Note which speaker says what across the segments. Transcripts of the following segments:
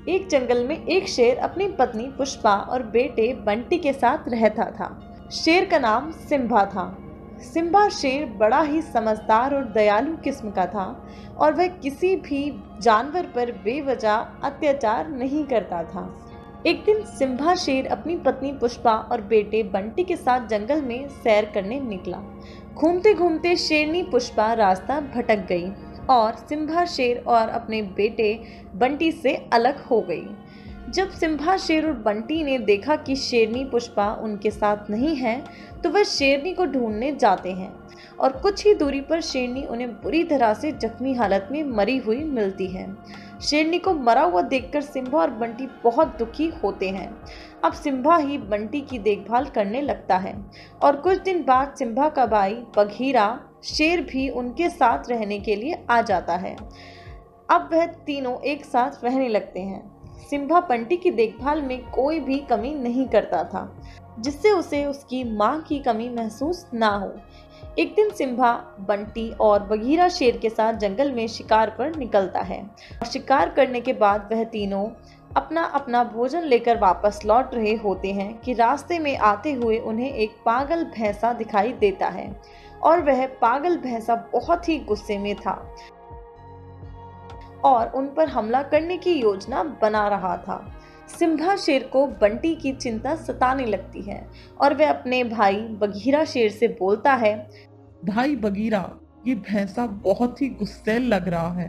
Speaker 1: एक जंगल में एक शेर अपनी पत्नी पुष्पा और बेटे बंटी के साथ रहता था। शेर का नाम सिम्बा था। सिम्बा शेर बड़ा ही समझदार और दयालु किस्म का था और वह किसी भी जानवर पर बेवजह अत्याचार नहीं करता था। एक दिन सिम्बा शेर अपनी पत्नी पुष्पा और बेटे बंटी के साथ जंगल में सैर करने निकला। घूमते घूमते शेरनी पुष्पा रास्ता भटक गई और सिम्बा शेर और अपने बेटे बंटी से अलग हो गई। जब सिम्बा शेर और बंटी ने देखा कि शेरनी पुष्पा उनके साथ नहीं है, तो वह शेरनी को ढूंढने जाते हैं और कुछ ही दूरी पर शेरनी उन्हें बुरी तरह से जख्मी हालत में मरी हुई मिलती है। शेरनी को मरा हुआ देखकर सिम्बा और बंटी बहुत दुखी होते हैं। अब सिम्बा ही बंटी की देखभाल करने लगता है और कुछ दिन बाद सिम्बा का भाई बघीरा शेर भी उनके साथ रहने के लिए आ जाता है। अब वह तीनों एक साथ रहने लगते हैं। सिम्बा बंटी की देखभाल में कोई भी कमी नहीं करता था, जिससे उसे उसकी मां की कमी महसूस ना हो। एक दिन सिम्बा बंटी और बघीरा शेर के साथ जंगल में शिकार पर निकलता है और शिकार करने के बाद वह तीनों अपना अपना भोजन लेकर वापस लौट रहे होते हैं कि रास्ते में आते हुए उन्हें एक पागल भैंसा दिखाई देता है और वह पागल भैंसा बहुत ही गुस्से में था और उन पर हमला करने की योजना बना रहा था। सिम्बा शेर को बंटी की चिंता सताने लगती है और वह अपने भाई बघीरा शेर से बोलता है,
Speaker 2: भाई बगीरा, ये भैंसा बहुत ही गुस्सैल लग रहा है।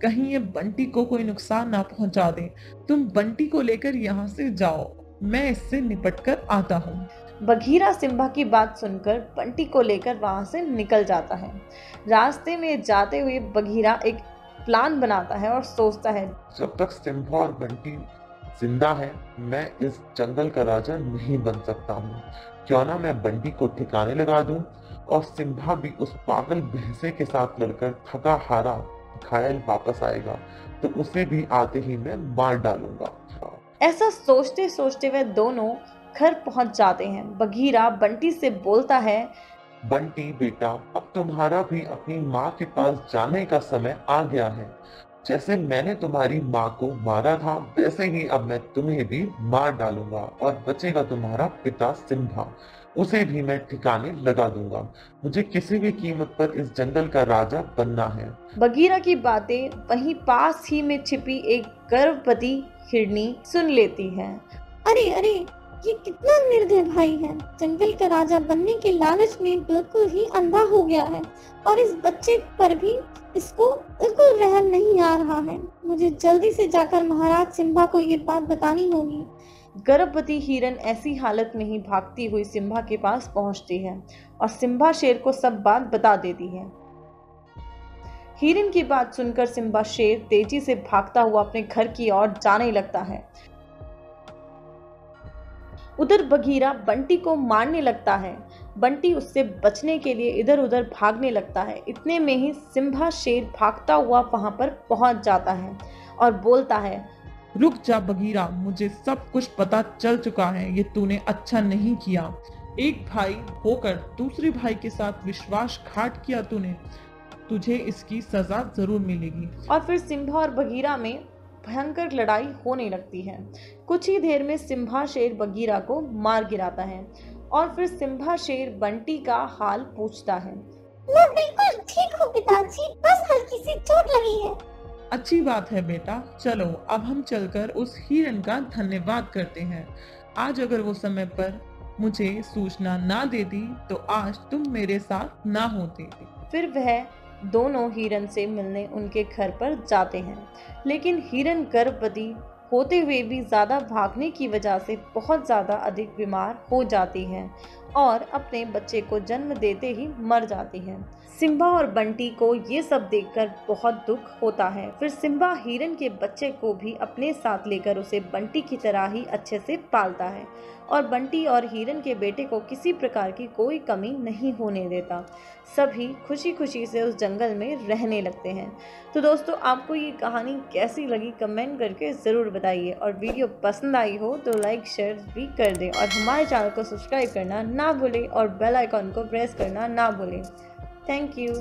Speaker 2: कहीं ये बंटी को कोई नुकसान ना पहुंचा दे। तुम बंटी को लेकर यहाँ से जाओ, मैं इससे निपट कर आता हूँ।
Speaker 1: बघीरा सिम्बा की बात सुनकर बंटी को लेकर वहां से निकल जाता है। रास्ते में जाते हुए बघीरा एक प्लान बनाता है और सोचता है,
Speaker 3: जब तक सिम्बा और बंटी जिंदा है, मैं इस जंगल का राजा नहीं बन सकता हूँ। क्यों ना मैं बंटी को ठिकाने लगा दूं और सिम्बा भी उस पागल भैंसे के साथ लड़कर थका हारा घायल वापस आएगा, तो उसे भी आते ही मैं मार डालूंगा।
Speaker 1: ऐसा सोचते सोचते वे दोनों घर पहुंच जाते हैं। बघीरा बंटी से बोलता है,
Speaker 3: बंटी बेटा, अब तुम्हारा भी अपनी माँ के पास जाने का समय आ गया है। जैसे मैंने तुम्हारी माँ को मारा था, वैसे ही अब मैं तुम्हें भी मार डालूंगा और बचेगा तुम्हारा पिता सिम्बा, उसे भी मैं ठिकाने लगा दूंगा। मुझे किसी भी कीमत पर इस जंगल का राजा बनना है।
Speaker 1: बघीरा की बातें वहीं पास ही में छिपी एक गर्भवती हिरनी सुन लेती है।
Speaker 4: अरे अरे, ये कितना निर्दय भाई है। जंगल का राजा बनने के लालच में बिल्कुल ही अंधा हो गया है और इस बच्चे पर भी इसको बिल्कुल रहम नहीं आ रहा है। मुझे जल्दी से जाकर महाराज सिम्बा को ये बात बतानी होगी।
Speaker 1: गर्भवती हिरन ऐसी हालत में ही भागती हुई सिम्बा के पास पहुंचती है और सिम्बा शेर को सब बात बता देती है। हिरन की बात सुनकर सिम्बा शेर तेजी से भागता हुआ अपने घर की ओर जाने लगता है। उधर बघीरा बंटी को मारने लगता है। बंटी उससे बचने के लिए इधर उधर भागने लगता है। इतने में ही सिम्बा शेर भागता हुआ वहां पर पहुंच जाता है और बोलता है,
Speaker 2: रुक जा बगीरा, मुझे सब कुछ पता चल चुका है। ये तूने अच्छा नहीं किया। एक भाई होकर दूसरे भाई के साथ विश्वासघात किया तूने। तुझे इसकी सजा जरूर मिलेगी।
Speaker 1: और फिर सिम्बा और बघीरा में भयंकर लड़ाई होने लगती है। कुछ ही देर में सिम्बा शेर बघीरा को मार गिराता है और फिर सिम्बा शेर बंटी का हाल पूछता है।
Speaker 4: मैं बिल्कुल ठीक हूँ पिताजी, बस हल्की सी चोट लगी है।
Speaker 2: अच्छी बात है बेटा, चलो अब हम चलकर उस हिरन का धन्यवाद करते हैं। आज अगर वो समय पर मुझे सूचना ना देती तो आज तुम मेरे साथ ना होते।
Speaker 1: फिर वह दोनों हिरन से मिलने उनके घर पर जाते हैं, लेकिन हिरन गर्भवती होते हुए भी ज्यादा भागने की वजह से बहुत ज्यादा अधिक बीमार हो जाती है और अपने बच्चे को जन्म देते ही मर जाती है। सिम्बा और बंटी को ये सब देखकर बहुत दुख होता है। फिर सिम्बा हिरन के बच्चे को भी अपने साथ लेकर उसे बंटी की तरह ही अच्छे से पालता है और बंटी और हिरन के बेटे को किसी प्रकार की कोई कमी नहीं होने देता। सभी खुशी खुशी से उस जंगल में रहने लगते हैं। तो दोस्तों, आपको ये कहानी कैसी लगी कमेंट करके ज़रूर बताइए और वीडियो पसंद आई हो तो लाइक शेयर भी कर दें और हमारे चैनल को सब्सक्राइब करना ना भूलें और बेल आइकॉन को प्रेस करना ना भूलें। Thank you.